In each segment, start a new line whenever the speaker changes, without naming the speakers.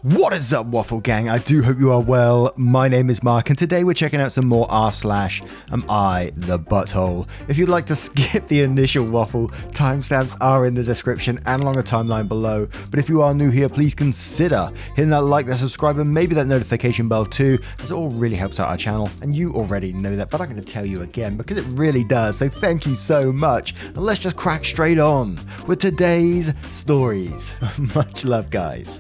What is up, Waffle Gang? I do hope you are well. My name is Mark, and today we're checking out some more Am I the Butthole? If you'd like to skip the initial waffle, timestamps are in the description and along the timeline below. But if you are new here, please consider hitting that like, that subscribe, and maybe that notification bell too, as it all really helps out our channel. And you already know that, but I'm going to tell you again because it really does. So thank you so much, and let's just crack straight on with today's stories. Much love, guys.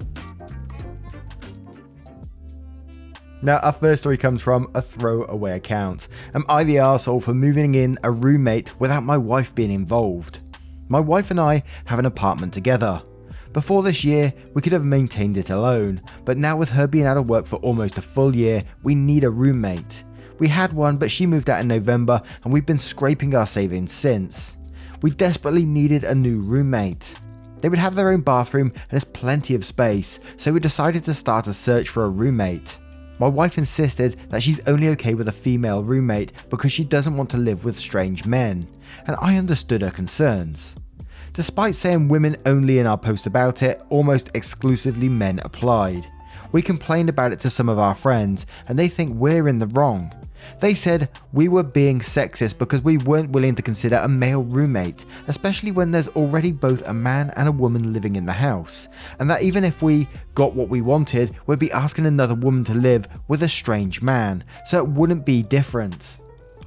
Now, our first story comes from a throwaway account. Am I the arsehole for moving in a roommate without my wife being involved? My wife and I have an apartment together. Before this year, we could have maintained it alone, but now with her being out of work for almost a full year, we need a roommate. We had one, but she moved out in November, and we've been scraping our savings since. We desperately needed a new roommate. They would have their own bathroom and there's plenty of space, so we decided to start a search for a roommate. My wife insisted that she's only okay with a female roommate because she doesn't want to live with strange men, and I understood her concerns. Despite saying women only in our post about it, almost exclusively men applied. We complained about it to some of our friends, and they think we're in the wrong. They said we were being sexist because we weren't willing to consider a male roommate, especially when there's already both a man and a woman living in the house, and that even if we got what we wanted, we'd be asking another woman to live with a strange man, so it wouldn't be different.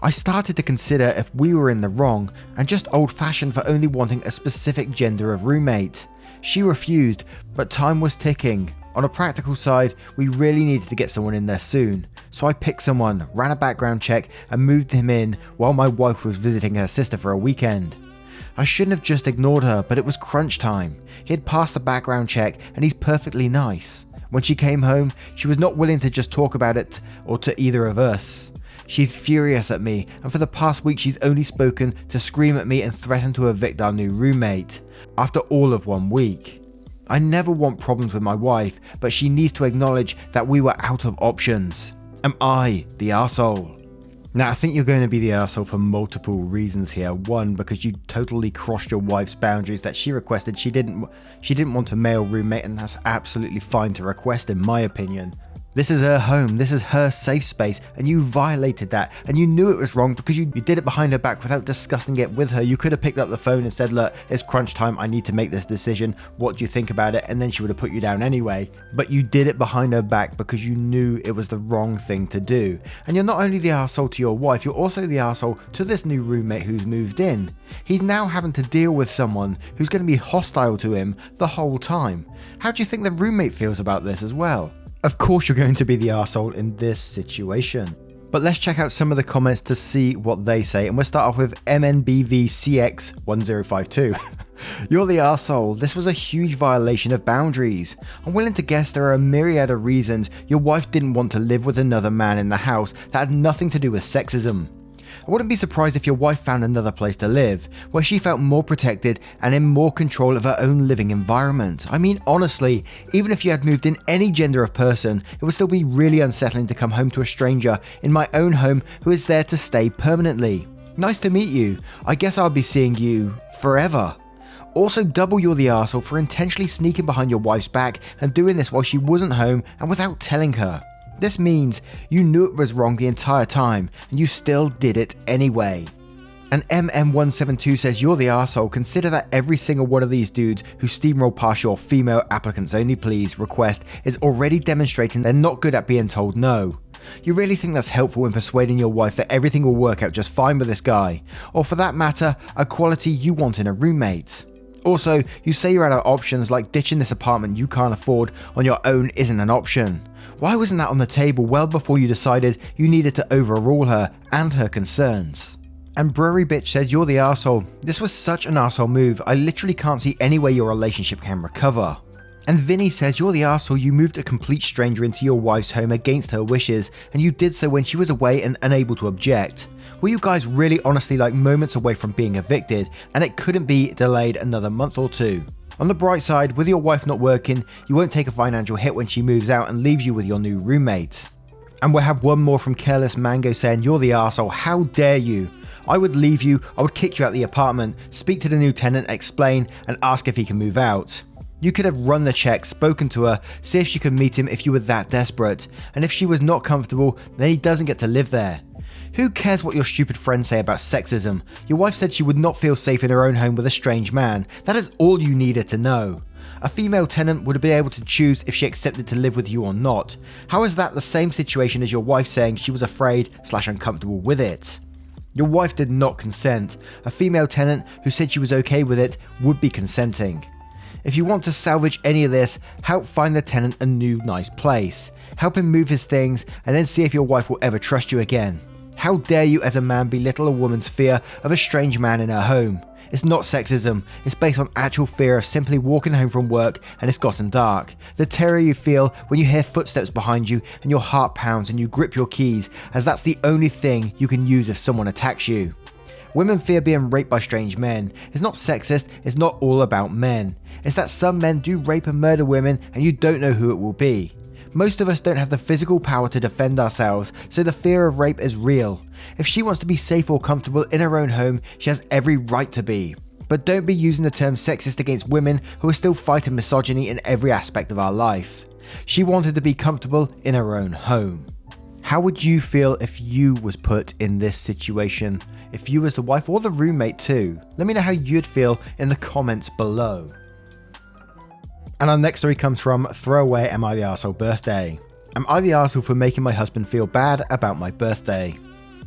I started to consider if we were in the wrong and just old-fashioned for only wanting a specific gender of roommate. She refused, but time was ticking. On a practical side, we really needed to get someone in there soon, so I picked someone, ran a background check, and moved him in while my wife was visiting her sister for a weekend. I shouldn't have just ignored her, but it was crunch time. He had passed the background check, and he's perfectly nice. When she came home, she was not willing to just talk about it or to either of us. She's furious at me, and for the past week she's only spoken to scream at me and threaten to evict our new roommate, after all of 1 week. I never want problems with my wife, but she needs to acknowledge that we were out of options. Am I the arsehole? Now, I think you're going to be the arsehole for multiple reasons here. One, because you totally crossed your wife's boundaries that she requested. She didn't want a male roommate, and that's absolutely fine to request, in my opinion. This is her home, this is her safe space, and you violated that, and you knew it was wrong because you did it behind her back without discussing it with her. You could have picked up the phone and said, look, it's crunch time, I need to make this decision, what do you think about it? And then she would have put you down anyway. But you did it behind her back because you knew it was the wrong thing to do. And you're not only the arsehole to your wife, you're also the arsehole to this new roommate who's moved in. He's now having to deal with someone who's going to be hostile to him the whole time. How do you think the roommate feels about this as well? Of course you're going to be the arsehole in this situation. But let's check out some of the comments to see what they say, and we'll start off with MNBVCX1052. You're the arsehole. This was a huge violation of boundaries. I'm willing to guess there are a myriad of reasons your wife didn't want to live with another man in the house that had nothing to do with sexism. I wouldn't be surprised if your wife found another place to live, where she felt more protected and in more control of her own living environment. I mean, honestly, even if you had moved in any gender of person, it would still be really unsettling to come home to a stranger in my own home who is there to stay permanently. Nice to meet you. I guess I'll be seeing you forever. Also, double you're the arsehole for intentionally sneaking behind your wife's back and doing this while she wasn't home and without telling her. This means you knew it was wrong the entire time, and you still did it anyway. And MM172 says you're the arsehole. Consider that every single one of these dudes who steamroll past your female applicants only please request is already demonstrating they're not good at being told no. You really think that's helpful in persuading your wife that everything will work out just fine with this guy, or for that matter, a quality you want in a roommate. Also, you say you're out of options, like ditching this apartment you can't afford on your own isn't an option. Why wasn't that on the table well before you decided you needed to overrule her and her concerns? And Brewery Bitch said you're the arsehole. This was such an arsehole move, I literally can't see any way your relationship can recover. And Vinny says you're the arsehole. You moved a complete stranger into your wife's home against her wishes, and you did so when she was away and unable to object. Were you guys really honestly like moments away from being evicted, and it couldn't be delayed another month or two? On the bright side, with your wife not working, you won't take a financial hit when she moves out and leaves you with your new roommate. And we'll have one more from Careless Mango saying you're the arsehole. How dare you? I would leave you, I would kick you out the apartment, speak to the new tenant, explain, and ask if he can move out. You could have run the check, spoken to her, see if she could meet him if you were that desperate, and if she was not comfortable, then he doesn't get to live there. Who cares what your stupid friends say about sexism? Your wife said she would not feel safe in her own home with a strange man. That is all you needed to know. A female tenant would be able to choose if she accepted to live with you or not. How is that the same situation as your wife saying she was afraid/uncomfortable with it? Your wife did not consent. A female tenant who said she was okay with it would be consenting. If you want to salvage any of this, help find the tenant a new nice place. Help him move his things and then see if your wife will ever trust you again. How dare you as a man belittle a woman's fear of a strange man in her home? It's not sexism, it's based on actual fear of simply walking home from work and it's gotten dark. The terror you feel when you hear footsteps behind you and your heart pounds and you grip your keys, as that's the only thing you can use if someone attacks you. Women fear being raped by strange men. It's not sexist, it's not all about men. It's that some men do rape and murder women and you don't know who it will be. Most of us don't have the physical power to defend ourselves, so the fear of rape is real. If she wants to be safe or comfortable in her own home, she has every right to be. But don't be using the term sexist against women who are still fighting misogyny in every aspect of our life. She wanted to be comfortable in her own home. How would you feel if you was put in this situation? If you was the wife or the roommate too? Let me know how you'd feel in the comments below. And our next story comes from Throwaway Am I the Arsehole Birthday. Am I the arsehole for making my husband feel bad about my birthday?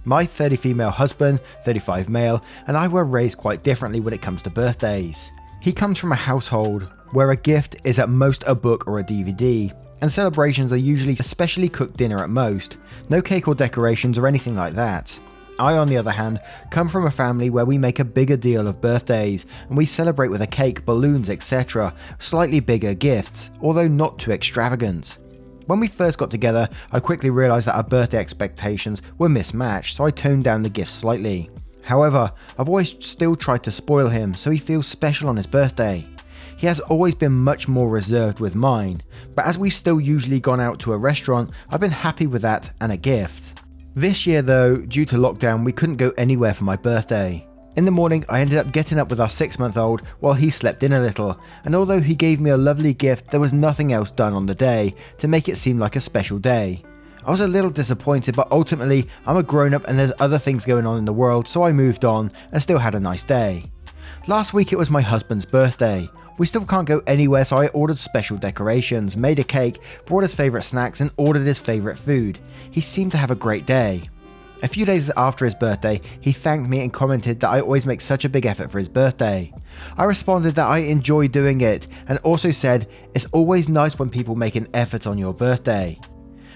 My 30 female husband, 35 male, and I were raised quite differently when it comes to birthdays. He comes from a household where a gift is at most a book or a DVD, and celebrations are usually a specially cooked dinner at most, no cake or decorations or anything like that. I, on the other hand, come from a family where we make a bigger deal of birthdays, and we celebrate with a cake, balloons, etc., slightly bigger gifts, although not too extravagant. When we first got together, I quickly realised that our birthday expectations were mismatched, so I toned down the gifts slightly. However, I've always still tried to spoil him so he feels special on his birthday. He has always been much more reserved with mine, but as we've still usually gone out to a restaurant, I've been happy with that and a gift. This year though, due to lockdown, we couldn't go anywhere for my birthday. In the morning, I ended up getting up with our 6-month-old while he slept in a little, and although he gave me a lovely gift, there was nothing else done on the day to make it seem like a special day. I was a little disappointed, but ultimately, I'm a grown-up and there's other things going on in the world, so I moved on and still had a nice day. Last week it was my husband's birthday. We still can't go anywhere, so I ordered special decorations, made a cake, brought his favourite snacks and ordered his favourite food. He seemed to have a great day. A few days after his birthday, he thanked me and commented that I always make such a big effort for his birthday. I responded that I enjoy doing it and also said, it's always nice when people make an effort on your birthday.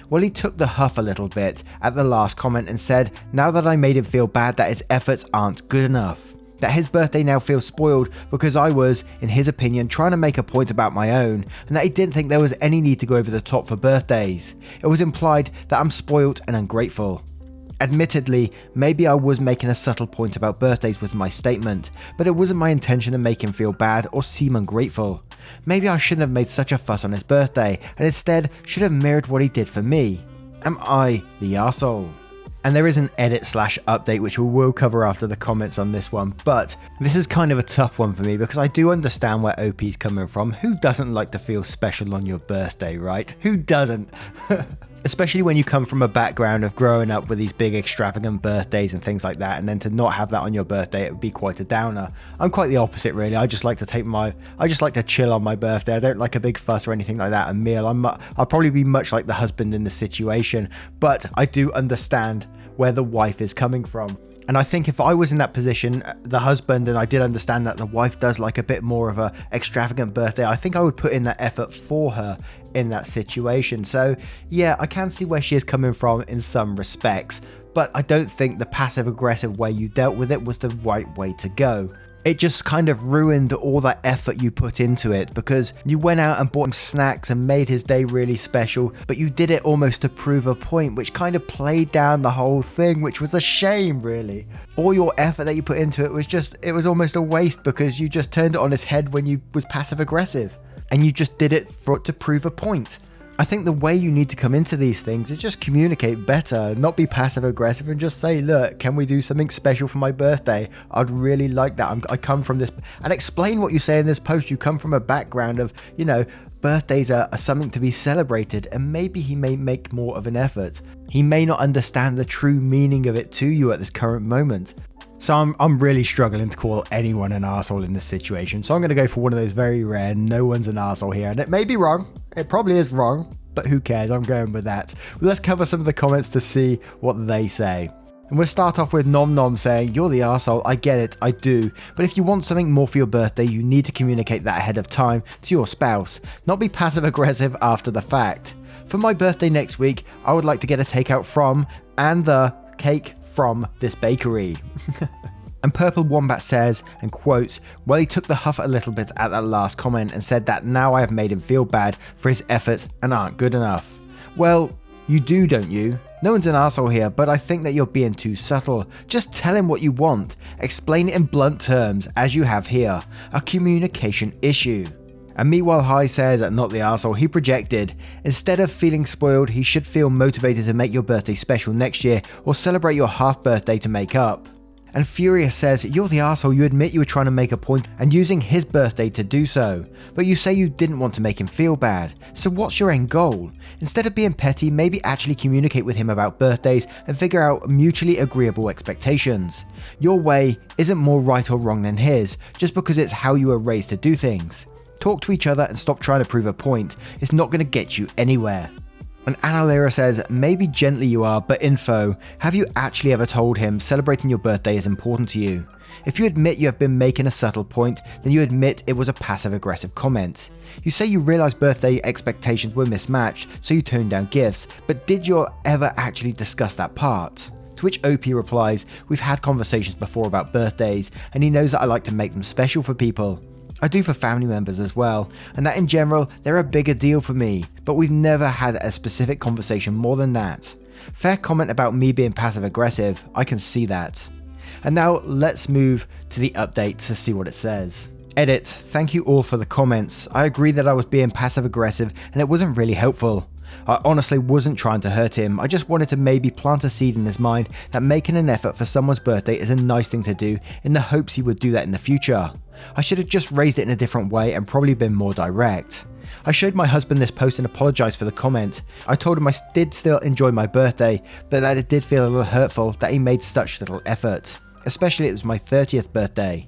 Well, he took the huff a little bit at the last comment and said now that I made him feel bad that his efforts aren't good enough. That his birthday now feels spoiled because I was, in his opinion, trying to make a point about my own, and that he didn't think there was any need to go over the top for birthdays. It was implied that I'm spoiled and ungrateful. Admittedly, maybe I was making a subtle point about birthdays with my statement, but it wasn't my intention to make him feel bad or seem ungrateful. Maybe I shouldn't have made such a fuss on his birthday, and instead should have mirrored what he did for me. Am I the arsehole? And there is an edit/update which we will cover after the comments on this one, but this is kind of a tough one for me because I do understand where OP's coming from. Who doesn't like to feel special on your birthday, right? Who doesn't? Especially when you come from a background of growing up with these big extravagant birthdays and things like that, and then to not have that on your birthday, it would be quite a downer. I'm quite the opposite really. I just like to chill on my birthday. I don't like a big fuss or anything like that, a meal. I'll probably be much like the husband in the situation, but I do understand where the wife is coming from. And I think if I was in that position, the husband, and I did understand that the wife does like a bit more of a extravagant birthday, I think I would put in that effort for her in that situation. So yeah, I can see where she is coming from in some respects, but I don't think the passive aggressive way you dealt with it was the right way to go. It just kind of ruined all that effort you put into it because you went out and bought him snacks and made his day really special, but you did it almost to prove a point, which kind of played down the whole thing, which was a shame really. All your effort that you put into it was almost a waste because you just turned it on his head when you was passive aggressive and you just did it to prove a point. I think the way you need to come into these things is just communicate better, not be passive aggressive, and just say, look, can we do something special for my birthday? I'd really like that. I come from this, and explain what you say in this post. You come from a background of, birthdays are something to be celebrated, and maybe he may make more of an effort. He may not understand the true meaning of it to you at this current moment. So I'm really struggling to call anyone an arsehole in this situation. So I'm going to go for one of those very rare, no one's an arsehole here. And it may be wrong. It probably is wrong, but who cares? I'm going with that. Well, let's cover some of the comments to see what they say. And we'll start off with Nom Nom saying, you're the arsehole, I get it, I do. But if you want something more for your birthday, you need to communicate that ahead of time to your spouse, not be passive aggressive after the fact. For my birthday next week, I would like to get a takeout from and the cake from this bakery. And Purple Wombat says, and quotes, well, he took the huff a little bit at that last comment and said that now I have made him feel bad for his efforts and aren't good enough. Well, you do, don't you? No one's an arsehole here, but I think that you're being too subtle. Just tell him what you want. Explain it in blunt terms, as you have here. A communication issue. And Meanwhile High says, not the arsehole, he projected. Instead of feeling spoiled, he should feel motivated to make your birthday special next year or celebrate your half birthday to make up. And Furious says, you're the arsehole, you admit you were trying to make a point and using his birthday to do so. But you say you didn't want to make him feel bad. So what's your end goal? Instead of being petty, maybe actually communicate with him about birthdays and figure out mutually agreeable expectations. Your way isn't more right or wrong than his, just because it's how you were raised to do things. Talk to each other and stop trying to prove a point. It's not going to get you anywhere. And Analera says, maybe gently you are, but info. Have you actually ever told him celebrating your birthday is important to you? If you admit you have been making a subtle point, then you admit it was a passive-aggressive comment. You say you realise birthday expectations were mismatched, so you toned down gifts, but did you ever actually discuss that part? To which OP replies, we've had conversations before about birthdays, and he knows that I like to make them special for people. I do for family members as well, and that in general, they're a bigger deal for me, but we've never had a specific conversation more than that. Fair comment about me being passive aggressive, I can see that. And now let's move to the update to see what it says. Edit, thank you all for the comments. I agree that I was being passive aggressive and it wasn't really helpful. I honestly wasn't trying to hurt him, I just wanted to maybe plant a seed in his mind that making an effort for someone's birthday is a nice thing to do in the hopes he would do that in the future. I should have just raised it in a different way and probably been more direct. I showed my husband this post and apologised for the comment. I told him I did still enjoy my birthday, but that it did feel a little hurtful that he made such little effort, especially it was my 30th birthday.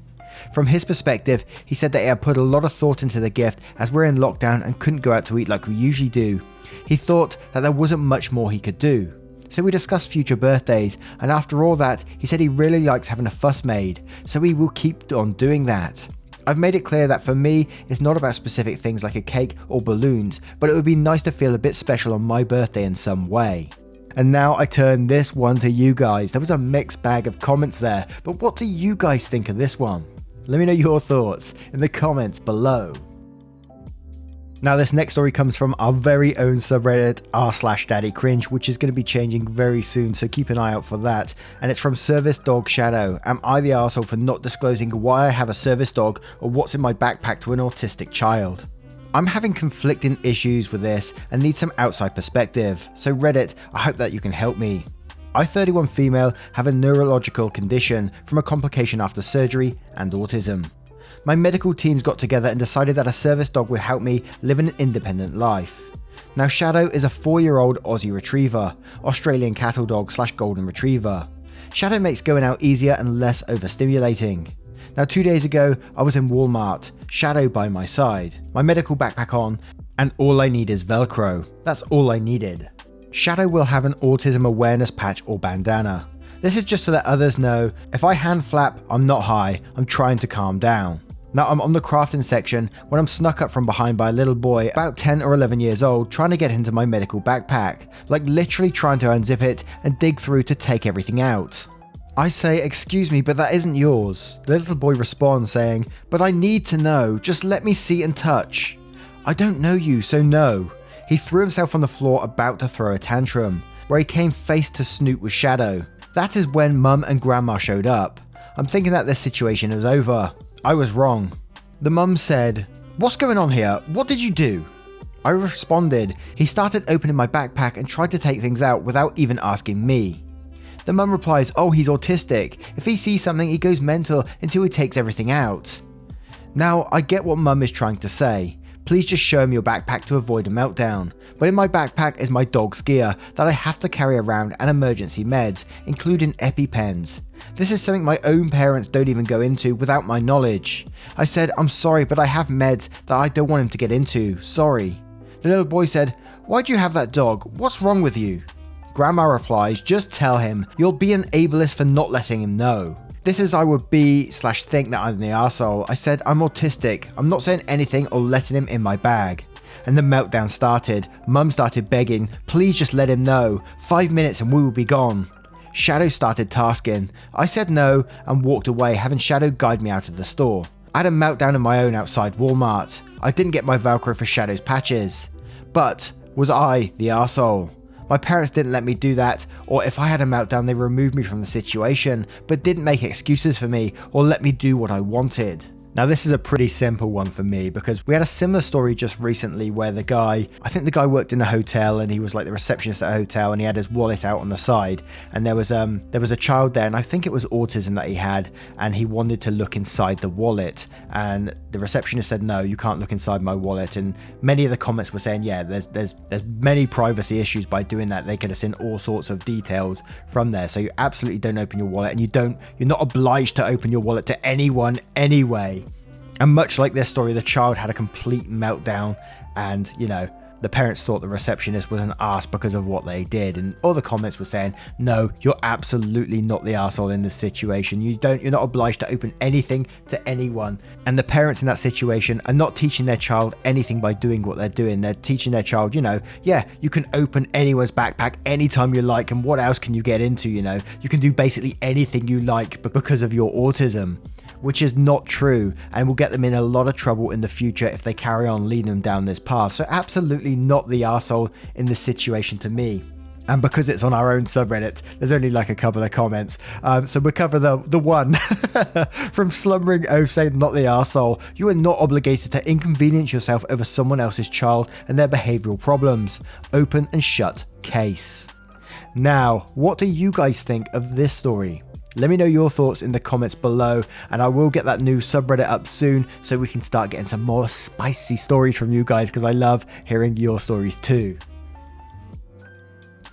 From his perspective, he said that he had put a lot of thought into the gift as we're in lockdown and couldn't go out to eat like we usually do. He thought that there wasn't much more he could do. So we discussed future birthdays, and after all that, he said he really likes having a fuss made, so he will keep on doing that. I've made it clear that for me, it's not about specific things like a cake or balloons, but it would be nice to feel a bit special on my birthday in some way. And now I turn this one to you guys. There was a mixed bag of comments there, but what do you guys think of this one? Let me know your thoughts in the comments below. Now this next story comes from our very own subreddit r/daddycringe, which is going to be changing very soon, so keep an eye out for that. And it's from Service Dog Shadow. Am I the arsehole for not disclosing why I have a service dog or what's in my backpack to an autistic child? I'm having conflicting issues with this and need some outside perspective, so Reddit, I hope that you can help me. I, 31 female, have a neurological condition from a complication after surgery and autism. My medical teams got together and decided that a service dog would help me live an independent life. Now Shadow is a 4-year-old Aussie Retriever, Australian cattle dog / golden retriever. Shadow makes going out easier and less overstimulating. Now 2 days ago, I was in Walmart, Shadow by my side, my medical backpack on, and all I need is Velcro. That's all I needed. Shadow will have an autism awareness patch or bandana. This is just to let others know, if I hand flap, I'm not high, I'm trying to calm down. Now I'm on the crafting section when I'm snuck up from behind by a little boy about 10 or 11 years old trying to get into my medical backpack, like literally trying to unzip it and dig through to take everything out. I say, excuse me, but that isn't yours. The little boy responds saying, but I need to know, just let me see and touch. I don't know you, so no. He threw himself on the floor about to throw a tantrum, where he came face to snoot with Shadow. That is when Mum and Grandma showed up. I'm thinking that this situation was over. I was wrong. The mum said, what's going on here? What did you do? I responded. He started opening my backpack and tried to take things out without even asking me. The mum replies, oh, he's autistic. If he sees something, he goes mental until he takes everything out. Now, I get what mum is trying to say. Please just show him your backpack to avoid a meltdown. But in my backpack is my dog's gear that I have to carry around and emergency meds, including EpiPens. This is something my own parents don't even go into without my knowledge. I said, I'm sorry, but I have meds that I don't want him to get into. Sorry. The little boy said, why'd you have that dog? What's wrong with you? Grandma replies, just tell him. You'll be an ableist for not letting him know. This is I would be/think that I'm the arsehole. I said, I'm autistic. I'm not saying anything or letting him in my bag. And the meltdown started. Mum started begging, please just let him know. 5 minutes and we will be gone. Shadow started tasking. I said no and walked away, having Shadow guide me out of the store. I had a meltdown of my own outside Walmart. I didn't get my Velcro for Shadow's patches. But was I the arsehole? My parents didn't let me do that, or if I had a meltdown they removed me from the situation, but didn't make excuses for me or let me do what I wanted. Now this is a pretty simple one for me because we had a similar story just recently where I think the guy worked in a hotel and he was like the receptionist at a hotel and he had his wallet out on the side and there was a child there and I think it was autism that he had and he wanted to look inside the wallet and the receptionist said, no, you can't look inside my wallet, and many of the comments were saying, yeah, there's many privacy issues by doing that. They could have seen all sorts of details from there. So you absolutely don't open your wallet and you're not obliged to open your wallet to anyone anyway. And much like this story, the child had a complete meltdown and, the parents thought the receptionist was an arse because of what they did. And all the comments were saying, no, you're absolutely not the arsehole in this situation. You're not obliged to open anything to anyone. And the parents in that situation are not teaching their child anything by doing what they're doing. They're teaching their child, you can open anyone's backpack anytime you like. And what else can you get into, You can do basically anything you like because of your autism. Which is not true and will get them in a lot of trouble in the future if they carry on leading them down this path. So absolutely not the arsehole in this situation to me. And because it's on our own subreddit, there's only like a couple of comments. So we'll cover the one from Slumbering O saying, not the arsehole. You are not obligated to inconvenience yourself over someone else's child and their behavioural problems. Open and shut case. Now, what do you guys think of this story? Let me know your thoughts in the comments below, and I will get that new subreddit up soon so we can start getting some more spicy stories from you guys because I love hearing your stories too.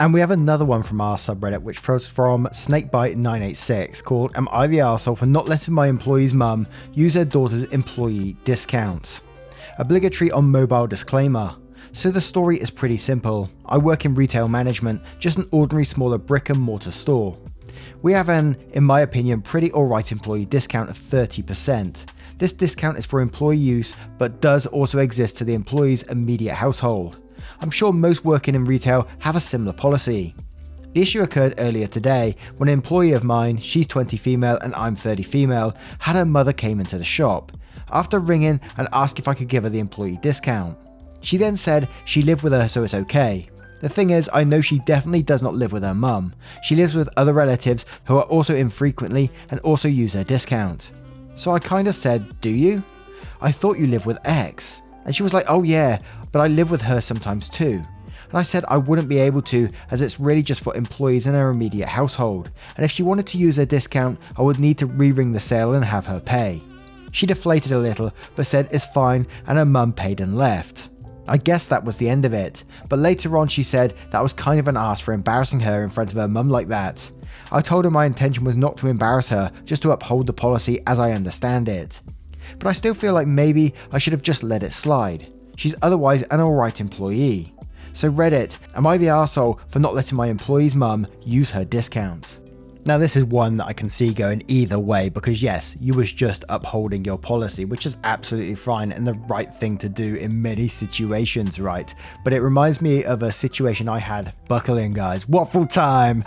And we have another one from our subreddit, which was from Snakebite986 called, Am I the arsehole for not letting my employee's mum use her daughter's employee discount? Obligatory on mobile disclaimer. So the story is pretty simple. I work in retail management, just an ordinary smaller brick and mortar store. We have an, in my opinion, pretty alright employee discount of 30%. This discount is for employee use, but does also exist to the employee's immediate household. I'm sure most working in retail have a similar policy. The issue occurred earlier today when an employee of mine, she's 20 female and I'm 30 female, had her mother came into the shop. After ringing and asked if I could give her the employee discount. She then said she lived with her so it's okay. The thing is, I know she definitely does not live with her mum. She lives with other relatives who are also in frequently and also use her discount. So I kind of said, do you? I thought you live with X. And she was like, oh yeah, but I live with her sometimes too. And I said I wouldn't be able to as it's really just for employees in her immediate household. And if she wanted to use her discount, I would need to re-ring the sale and have her pay. She deflated a little, but said it's fine and her mum paid and left. I guess that was the end of it, but later on she said that was kind of an arse for embarrassing her in front of her mum like that. I told her my intention was not to embarrass her, just to uphold the policy as I understand it. But I still feel like maybe I should have just let it slide. She's otherwise an alright employee. So Reddit, am I the arsehole for not letting my employee's mum use her discount? Now this is one that I can see going either way because yes, you was just upholding your policy, which is absolutely fine and the right thing to do in many situations, right? But it reminds me of a situation I had, buckle in guys, waffle time,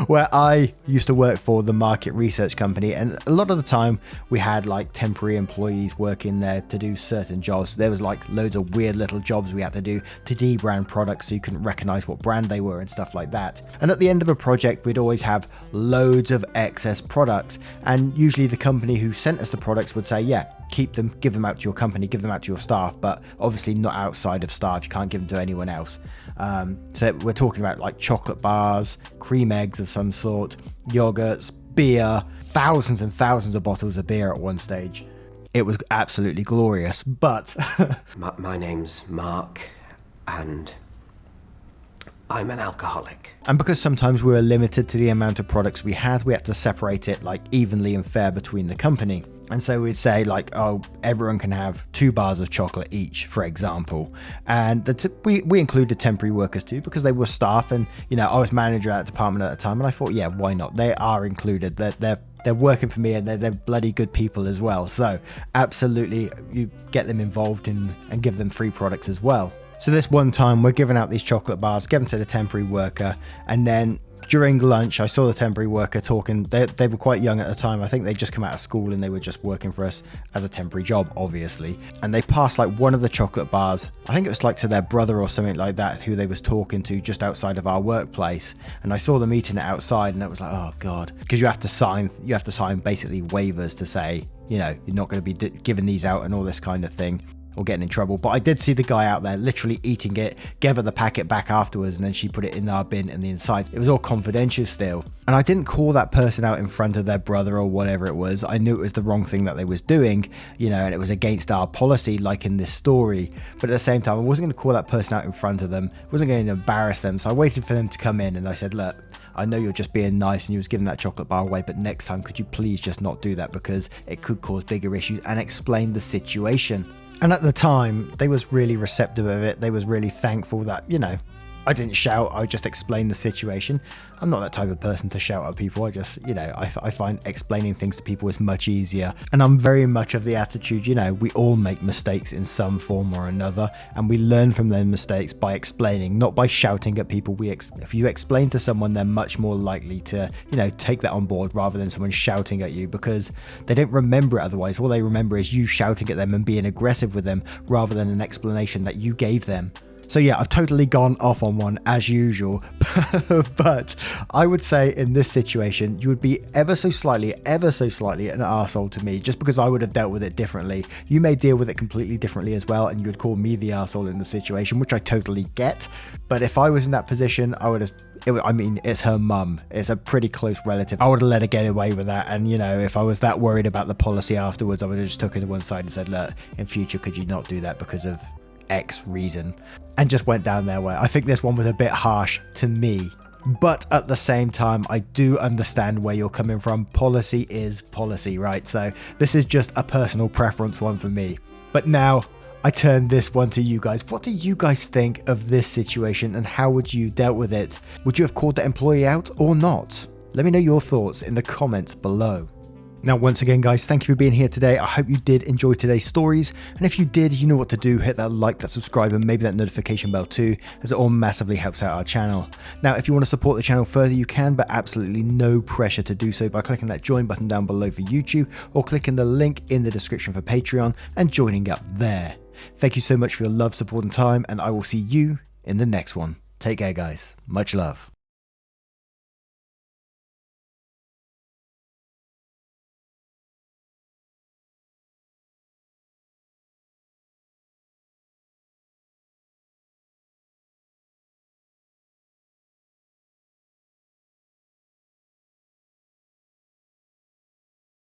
where I used to work for the market research company and a lot of the time we had like temporary employees working there to do certain jobs. There was like loads of weird little jobs we had to do to debrand products so you couldn't recognize what brand they were and stuff like that. And at the end of a project, we'd always have loads of excess products, and usually the company who sent us the products would say, yeah, keep them, give them out to your company, give them out to your staff, but obviously not outside of staff. You can't give them to anyone else. So we're talking about like chocolate bars, cream eggs of some sort, yogurts, beer, thousands and thousands of bottles of beer at one stage. It was absolutely glorious, but
my name's Mark, and I'm an alcoholic.
And because sometimes we were limited to the amount of products we had to separate it like evenly and fair between the company. And so we'd say like, oh, everyone can have 2 bars of chocolate each, for example. And we included temporary workers too, because they were staff, and I was manager at that department at the time, and I thought, yeah, why not? They are included. They're working for me, and they're bloody good people as well. So absolutely, you get them involved and give them free products as well. So this one time we're giving out these chocolate bars, give them to the temporary worker, and then during lunch I saw the temporary worker talking. They were quite young at the time. I think they'd just come out of school and they were just working for us as a temporary job, obviously. And they passed like one of the chocolate bars, I think it was like to their brother or something like that, who they was talking to just outside of our workplace. And I saw them eating it outside, and it was like, oh god, because you have to sign basically waivers to say, you're not going to be giving these out and all this kind of thing, or getting in trouble. But I did see the guy out there literally eating it, gave her the packet back afterwards, and then she put it in our bin and the inside. It was all confidential still. And I didn't call that person out in front of their brother or whatever it was. I knew it was the wrong thing that they was doing, and it was against our policy, like in this story. But at the same time, I wasn't going to call that person out in front of them. I wasn't going to embarrass them. So I waited for them to come in, and I said, look, I know you're just being nice and you was giving that chocolate bar away, but next time could you please just not do that, because it could cause bigger issues, and explain the situation. And at the time, they was really receptive of it. They was really thankful that, I didn't shout. I just explained the situation. I'm not that type of person to shout at people. I just, I find explaining things to people is much easier. And I'm very much of the attitude, we all make mistakes in some form or another. And we learn from their mistakes by explaining, not by shouting at people. If you explain to someone, they're much more likely to, take that on board rather than someone shouting at you, because they don't remember it otherwise. All they remember is you shouting at them and being aggressive with them rather than an explanation that you gave them. So yeah, I've totally gone off on one as usual, but I would say in this situation, you would be ever so slightly an arsehole to me, just because I would have dealt with it differently. You may deal with it completely differently as well, and you would call me the arsehole in the situation, which I totally get. But if I was in that position, it's her mum. It's a pretty close relative. I would have let her get away with that. And, if I was that worried about the policy afterwards, I would have just took her to one side and said, look, in future, could you not do that because of X reason, and just went down their way. I think this one was a bit harsh to me, but at the same time, I do understand where you're coming from. Policy is policy, right? So this is just a personal preference one for me. But now I turn this one to you guys. What do you guys think of this situation, and how would you dealt with it? Would you have called the employee out or not? Let me know your thoughts in the comments below. Now, once again, guys, thank you for being here today. I hope you did enjoy today's stories. And if you did, you know what to do. Hit that like, that subscribe, and maybe that notification bell too, as it all massively helps out our channel. Now, if you want to support the channel further, you can, but absolutely no pressure to do so by clicking that join button down below for YouTube, or clicking the link in the description for Patreon and joining up there. Thank you so much for your love, support, and time, and I will see you in the next one. Take care, guys. Much love.